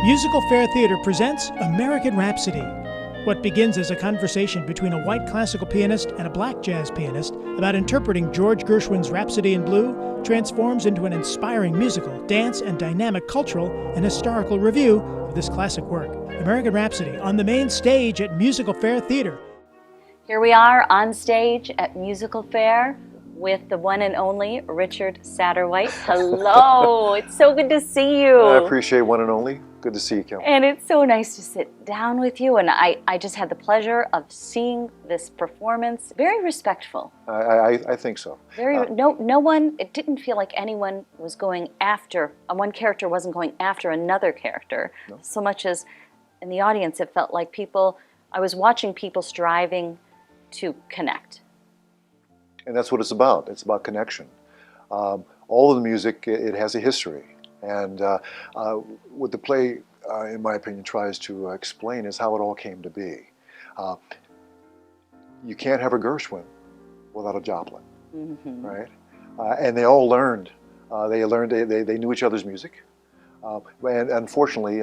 MusicalFare Theatre presents American Rhapsody. What begins as a conversation between a white classical pianist and a black jazz pianist about interpreting George Gershwin's Rhapsody in Blue transforms into an inspiring musical, dance, and dynamic cultural and historical review of this classic work. American Rhapsody on the main stage at MusicalFare Theatre. Here we are on stage at MusicalFare with the one and only Richard Satterwhite. Hello, it's so good to see you. I appreciate one and only. Good to see you, Kim. And it's so nice to sit down with you, and I just had the pleasure of seeing this performance. Very respectful. I think so. No one, it didn't feel like anyone was going after, one character wasn't going after another character, No. so much as in the audience it felt like I was watching people striving to connect. And that's what it's about. It's about connection. All of the music, it has a history. And what the play, in my opinion, tries to explain is how it all came to be. You can't have a Gershwin without a Joplin, right? And they all learned. They knew each other's music. And unfortunately,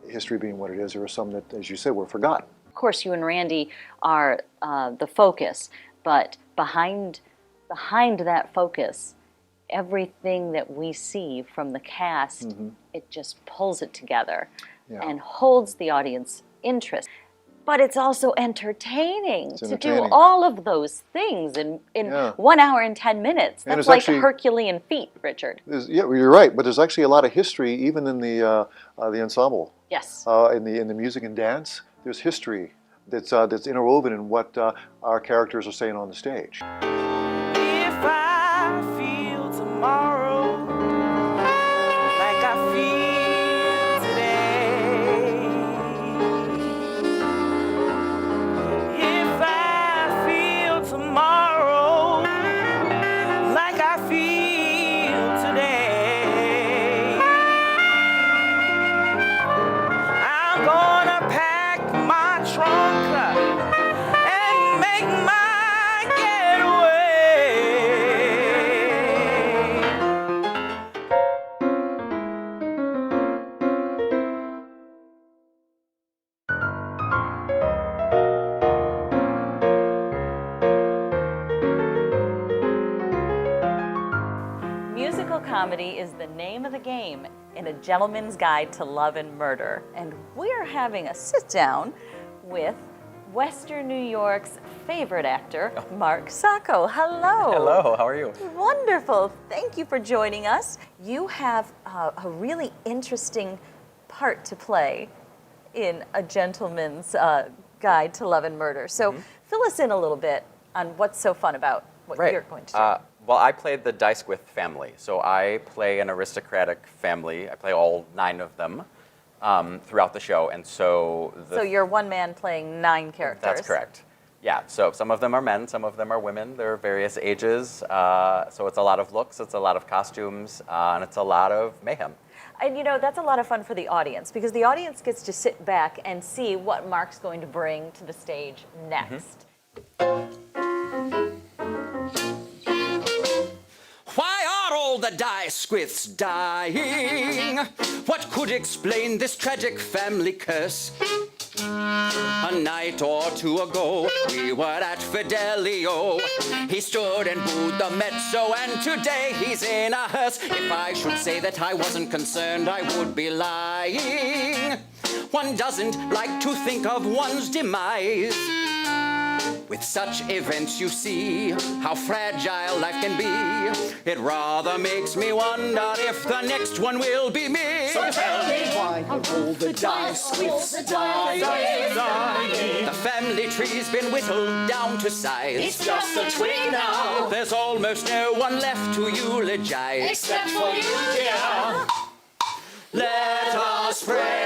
history being what it is, there are some that, as you said, were forgotten. Of course, you and Randy are the focus, but behind that focus, everything that we see from the cast, it just pulls it together and holds the audience interest. But it's also entertaining to do all of those things in 1 hour and 10 minutes. That's like a Herculean feat, Richard. Yeah, you're right. But there's actually a lot of history, even in the ensemble. Yes. In the music and dance, there's history that's interwoven in what our characters are saying on the stage. Tomorrow, like I feel today. If I feel tomorrow, like I feel today, I'm gonna pack my trunk and make my getaway. Musical comedy is the name of the game in A Gentleman's Guide to Love and Murder. And we're having a sit-down with Western New York's favorite actor, Mark Sacco. Hello. Hello, how are you? Wonderful. Thank you for joining us. You have a really interesting part to play in A Gentleman's Guide to Love and Murder. So fill us in a little bit on what's so fun about what you're going to do. Well, I played the Dysquith family. So I play an aristocratic family. I play all 9 of them throughout the show. And so you're one man playing 9 characters. That's correct. Yeah, so some of them are men, some of them are women. There are various ages. So it's a lot of looks, it's a lot of costumes, and it's a lot of mayhem. And you know, that's a lot of fun for the audience because the audience gets to sit back and see what Mark's going to bring to the stage next. Why are all the Dysquiths dying? What could explain this tragic family curse? A night or 2 ago, we were at Fidelio. He stood and booed the mezzo, and today he's in a hearse. If I should say that I wasn't concerned, I would be lying. One doesn't like to think of one's demise. With such events you see how fragile life can be. It rather makes me wonder if the next one will be me. So tell me why are all the Dysquiths dying? The family tree's been whittled down to size. It's just a twig now. There's almost no one left to eulogize. Except for you, dear. Let us pray.